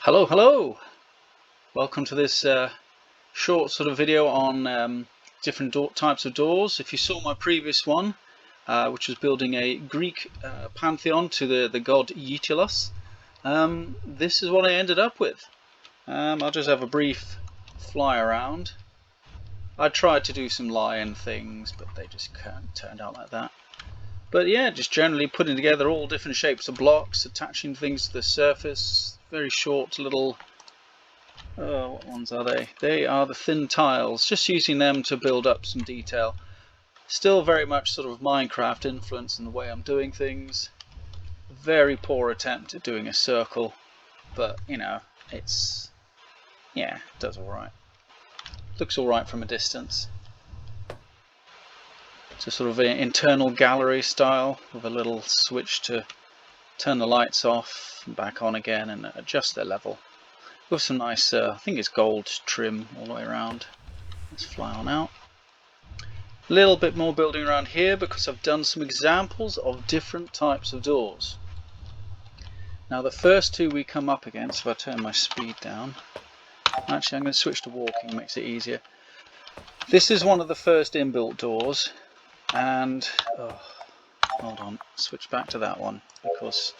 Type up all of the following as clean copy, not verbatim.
Hello! Welcome to this short sort of video on different types of doors. If you saw my previous one, which was building a Greek pantheon to the god Aeolus, this is what I ended up with. I'll just have a brief fly around. I tried to do some lion things, but they just turned out like that. But yeah, just generally putting together all different shapes of blocks, attaching things to the surface. Very short little, what ones are they? They are the thin tiles, just using them to build up some detail. Still very much sort of Minecraft influence in the way I'm doing things. Very poor attempt at doing a circle, but you know, it does alright. Looks alright from a distance. It's a sort of an internal gallery style with a little switch to turn the lights off and back on again and adjust their level. With some nice, I think it's gold trim all the way around. Let's fly on out. A little bit more building around here because I've done some examples of different types of doors. Now the first two we come up against, if I turn my speed down, actually I'm going to switch to walking, makes it easier. This is one of the first inbuilt doors, and hold on, switch back to that one because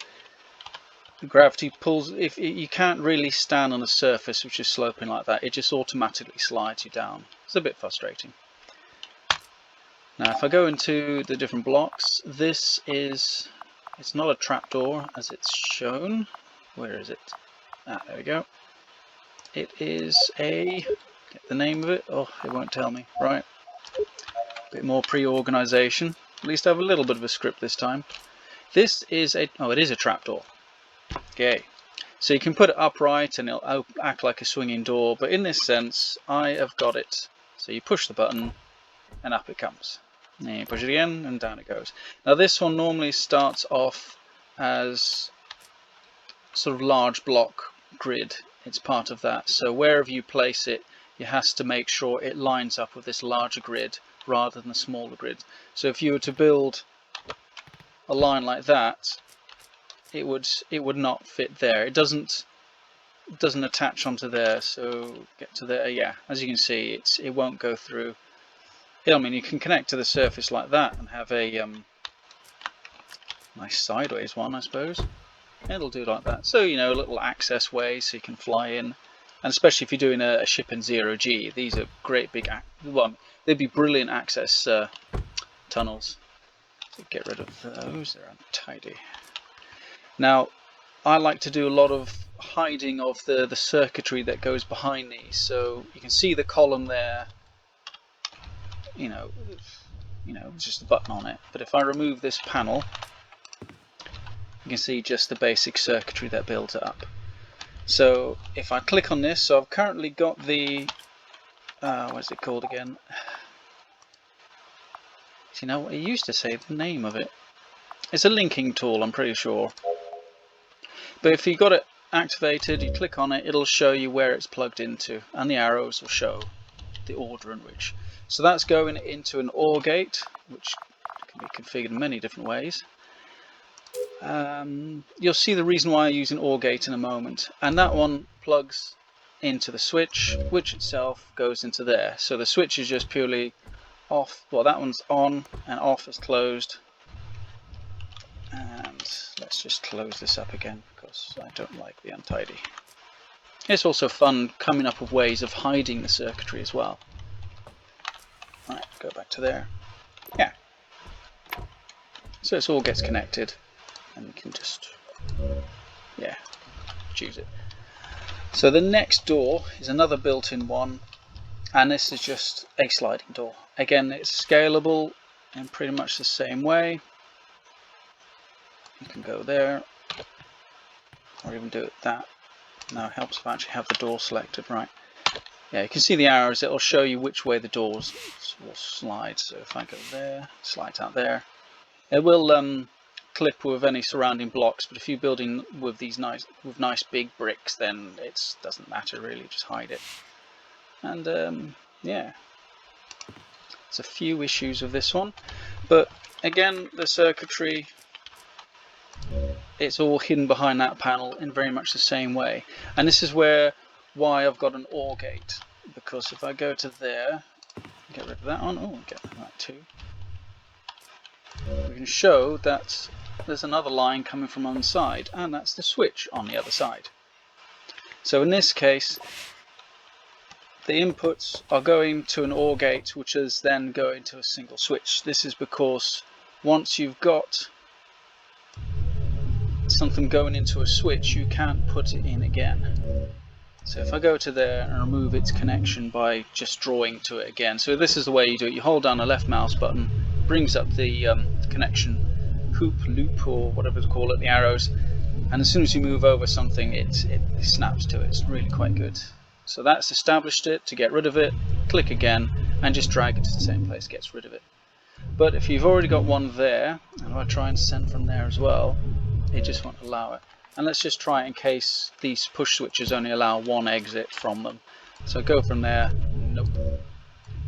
the gravity pulls. If you can't really stand on a surface which is sloping like that, it just automatically slides you down. It's a bit frustrating. Now if I go into the different blocks, it's not a trapdoor as it's shown. Where is it? There we go. It is get the name of it. Oh, it won't tell me. Right. Bit more pre-organisation. At least I have a little bit of a script this time. This is it is a trapdoor. Okay, so you can put it upright and it'll act like a swinging door, but in this sense I have got it. So you push the button and up it comes. And you push it again and down it goes. Now this one normally starts off as sort of large block grid. It's part of that. So wherever you place it, you have to make sure it lines up with this larger grid rather than a smaller grid. So if you were to build a line like that, it would not fit there. It doesn't attach onto there. So get to there. Yeah, as you can see, it won't go through. I mean, you can connect to the surface like that and have a nice sideways one, I suppose. It'll do like that. So you know, a little access way so you can fly in. And especially if you're doing a ship in 0G, these are great big, they'd be brilliant access tunnels. So get rid of those, they're untidy. Now, I like to do a lot of hiding of the circuitry that goes behind these. So you can see the column there, you know, it's just a button on it. But if I remove this panel, you can see just the basic circuitry that builds it up. So if I click on this, so I've currently got the, what's it called again? You know, it used to say the name of it. It's a linking tool, I'm pretty sure. But if you've got it activated, you click on it, it'll show you where it's plugged into, and the arrows will show the order in which. So that's going into an OR gate, which can be configured in many different ways. You'll see the reason why I use an OR gate in a moment, and that one plugs into the switch, which itself goes into there. So the switch is just purely off. Well, that one's on and off is closed. And let's just close this up again because I don't like the untidy. It's also fun coming up with ways of hiding the circuitry as well. Right, go back to there. Yeah. So it all gets connected. And you can just, choose it. So the next door is another built-in one, and this is just a sliding door. Again, it's scalable in pretty much the same way. You can go there, or even do it that. Now it helps if I actually have the door selected, right? Yeah, you can see the arrows, it'll show you which way the doors will slide. So if I go there, slide out there. It will clip with any surrounding blocks, but if you're building with these nice big bricks, then it doesn't matter really, just hide it. And yeah, there's a few issues with this one, but again, the circuitry it's all hidden behind that panel in very much the same way. And this is why I've got an OR gate, because if I go to there, get rid of that one, oh, get that too, we can show that there's another line coming from on the side, and that's the switch on the other side. So in this case, the inputs are going to an OR gate, which is then going to a single switch. This is because once you've got something going into a switch, you can't put it in again. So if I go to there and remove its connection by just drawing to it again, so this is the way you do it. You hold down the left mouse button, brings up the connection hoop, loop, or whatever to call it, the arrows, and as soon as you move over something, it snaps to it. It's really quite good. So that's established it. To get rid of it, click again and just drag it to the same place, gets rid of it. But if you've already got one there, and if I try and send from there as well, it just won't allow it. And let's just try it in case these push switches only allow one exit from them. So I go from there, nope.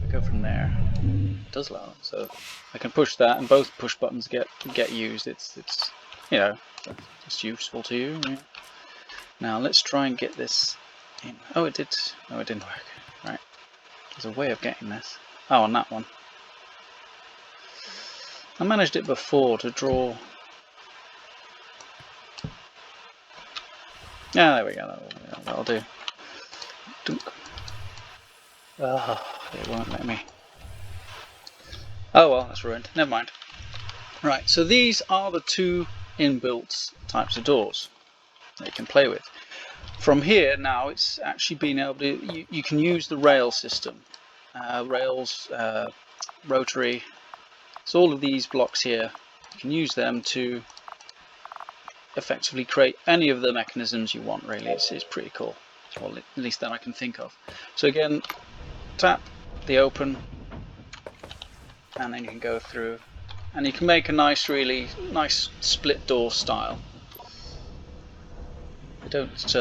I go from there, it does allow it. So I can push that, and both push buttons get used. It's you know, it's useful to you. Yeah. Now let's try and get this in. Oh, it did. No, it didn't work. Right. There's a way of getting this. Oh, on that one. I managed it before to draw. Yeah, there we go. That'll do. Oh, it won't let me. Oh well, that's ruined. Never mind. Right, so these are the two inbuilt types of doors that you can play with. From here now, it's actually being able to. You can use the rail system, rails, rotary. So all of these blocks here, you can use them to effectively create any of the mechanisms you want. Really, it's pretty cool. Well, at least that I can think of. So again, tap the open, and then you can go through, and you can make a really nice split door style. I don't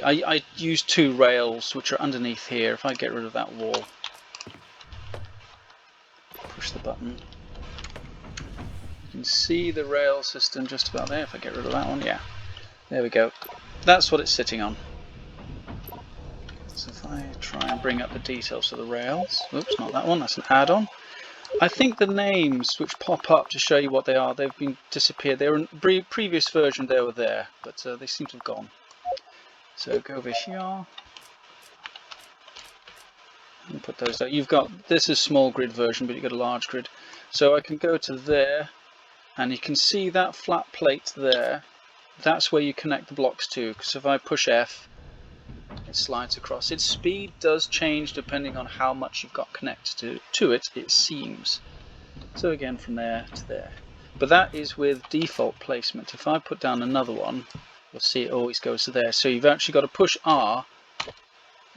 I use two rails which are underneath here. If I get rid of that wall, push the button, you can see the rail system just about there. If I get rid of that one, yeah, there we go. That's what it's sitting on. So if I try and bring up the details of the rails, oops, not that one, that's an add-on. I think the names which pop up to show you what they are, they've been disappeared. They were in previous version, they were there, but they seem to have gone. So go over here and put those out. You've got, this is small grid version, but you've got a large grid. So I can go to there, and you can see that flat plate there. That's where you connect the blocks to, because if I push F, it slides across. Its speed does change depending on how much you've got connected to it, it seems. So again, from there to there. But that is with default placement. If I put down another one, you'll see it always goes to there. So you've actually got to push R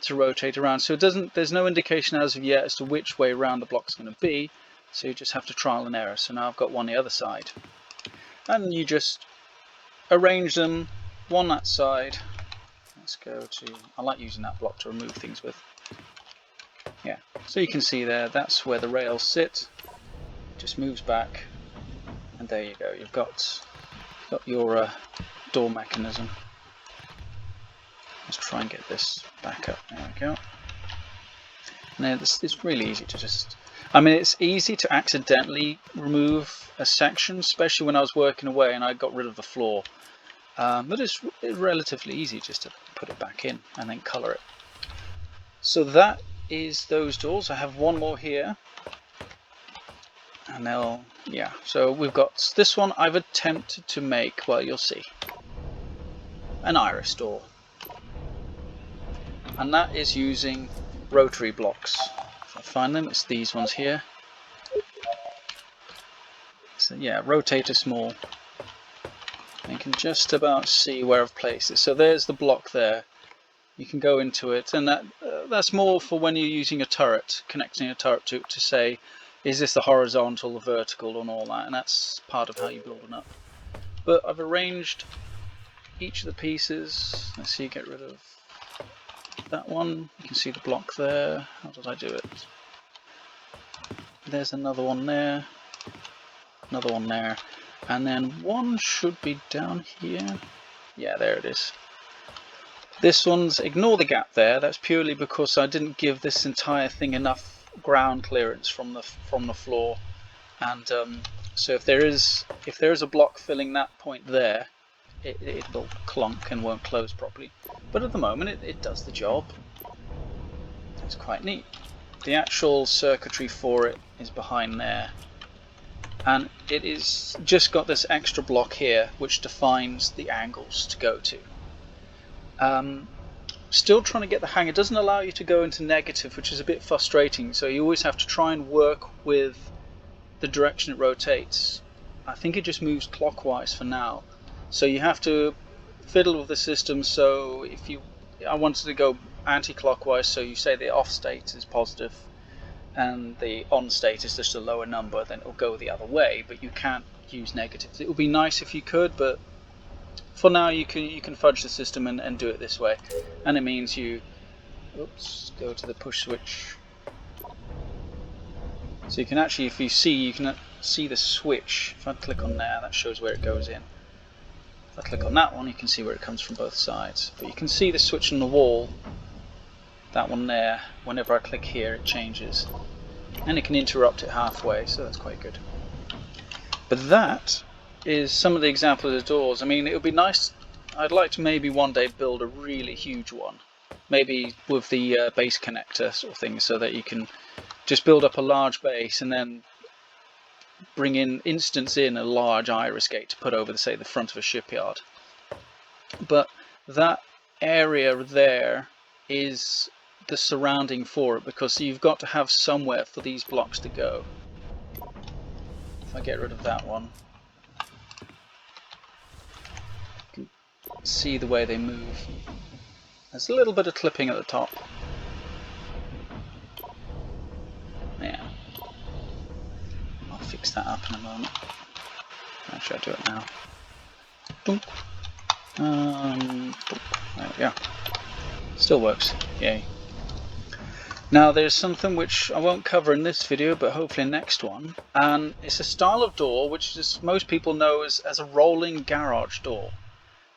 to rotate around. So it doesn't. There's no indication as of yet as to which way around the block's going to be. So you just have to trial and error. So now I've got one the other side, and you just arrange them one that side. Let's go to. I like using that block to remove things with. Yeah. So you can see there. That's where the rails sit. It just moves back, and there you go. You've got your door mechanism. Let's try and get this back up. There we go. Now it's really easy to just. I mean, it's easy to accidentally remove a section, especially when I was working away and I got rid of the floor. But it's relatively easy just to put it back in and then colour it. So that is those doors. I have one more here. And they'll, yeah, so we've got this one I've attempted to make, well, you'll see, an iris door. And that is using rotary blocks. If I find them, it's these ones here. So yeah, rotator small. And you can just about see where I've placed it. So there's the block there. You can go into it, and that's more for when you're using a turret, connecting a turret to say, is this the horizontal, the vertical, and all that, and that's part of how you build it up. But I've arranged each of the pieces. Let's see, get rid of that one. You can see the block there. How did I do it? There's another one there, another one there. And then one should be down here. Yeah, there it is. This one's, ignore the gap there, that's purely because I didn't give this entire thing enough ground clearance from the floor. And so if there is a block filling that point there, it will clunk and won't close properly. But at the moment it does the job. It's quite neat. The actual circuitry for it is behind there. And it is just got this extra block here which defines the angles to go to. Still trying to get the hang. It doesn't allow you to go into negative, which is a bit frustrating, so you always have to try and work with the direction it rotates. I think it just moves clockwise for now, so you have to fiddle with the system. So if I wanted to go anti-clockwise, so you say the off state is positive and the on state is just a lower number, then it'll go the other way, but you can't use negatives. It would be nice if you could, but for now you can fudge the system and do it this way. And it means you go to the push switch, so you can actually, if you can see the switch. If I click on there, that shows where it goes in. If I click on that one, you can see where it comes from both sides. But you can see the switch on the wall, that one there. Whenever I click here, it changes, and it can interrupt it halfway, so that's quite good. But that is some of the examples of the doors. I mean, it would be nice, I'd like to maybe one day build a really huge one, maybe with the base connector sort of thing, so that you can just build up a large base and then bring in a large iris gate to put over say the front of a shipyard. But that area there is the surrounding for it, because you've got to have somewhere for these blocks to go. If I get rid of that one, you can see the way they move. There's a little bit of clipping at the top. Yeah, I'll fix that up in a moment. Actually, I'll do it now. There we go. Still works. Yay. Now there's something which I won't cover in this video, but hopefully next one, and it's a style of door which is, most people know as a rolling garage door.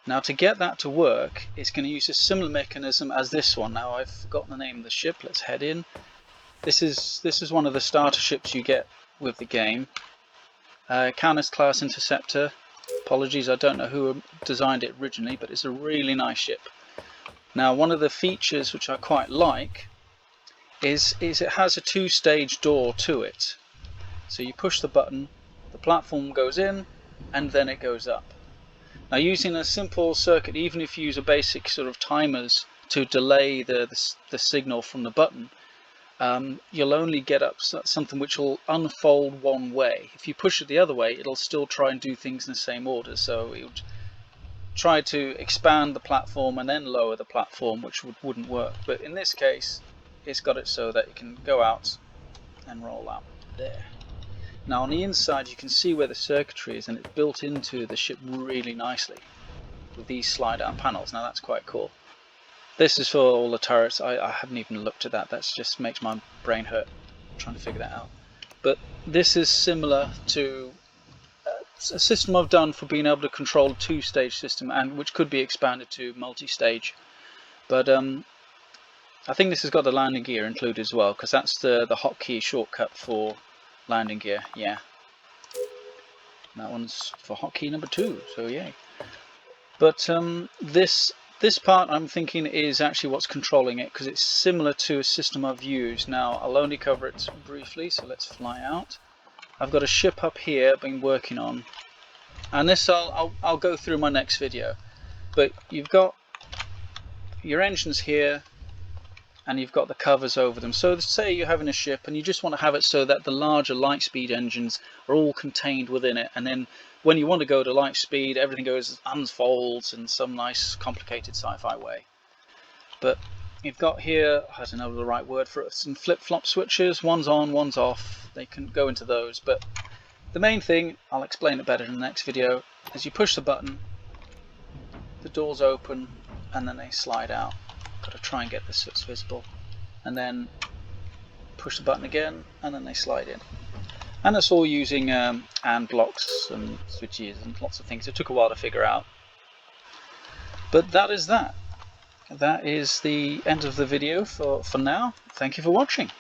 Now to get that to work, it's going to use a similar mechanism as this one. Now I've forgotten the name of the ship. Let's head in. This is one of the starter ships you get with the game. Canis class interceptor. Apologies, I don't know who designed it originally, but it's a really nice ship. Now one of the features which I quite like is it has a two-stage door to it. So you push the button, the platform goes in, and then it goes up. Now using a simple circuit, even if you use a basic sort of timers to delay the signal from the button, you'll only get up something which will unfold one way. If you push it the other way, it'll still try and do things in the same order. So it would try to expand the platform and then lower the platform, which wouldn't work. But in this case, it's got it so that it can go out and roll out there. Now on the inside you can see where the circuitry is, and it's built into the ship really nicely with these slide out panels. Now that's quite cool. This is for all the turrets. I haven't even looked at that. That just makes my brain hurt trying to figure that out. But this is similar to a system I've done for being able to control a two-stage system, and which could be expanded to multi-stage. But I think this has got the landing gear included as well, because that's the hotkey shortcut for landing gear. Yeah, and that one's for hotkey number 2, so yay. But this part I'm thinking is actually what's controlling it, because it's similar to a system I've used. Now I'll only cover it briefly, so let's fly out. I've got a ship up here I've been working on, and this I'll go through in my next video. But you've got your engines here, and you've got the covers over them. So say you're having a ship and you just want to have it so that the larger light speed engines are all contained within it, and then when you want to go to light speed, everything unfolds in some nice complicated sci-fi way. But you've got here, I don't know the right word for it, some flip-flop switches. One's on, one's off. They can go into those. But the main thing, I'll explain it better in the next video, is you push the button, the doors open, and then they slide out. Got to try and get this so it's visible, and then push the button again, and then they slide in. And that's all using AND blocks and switches and lots of things. It took a while to figure out. But that is that. That is the end of the video for now. Thank you for watching.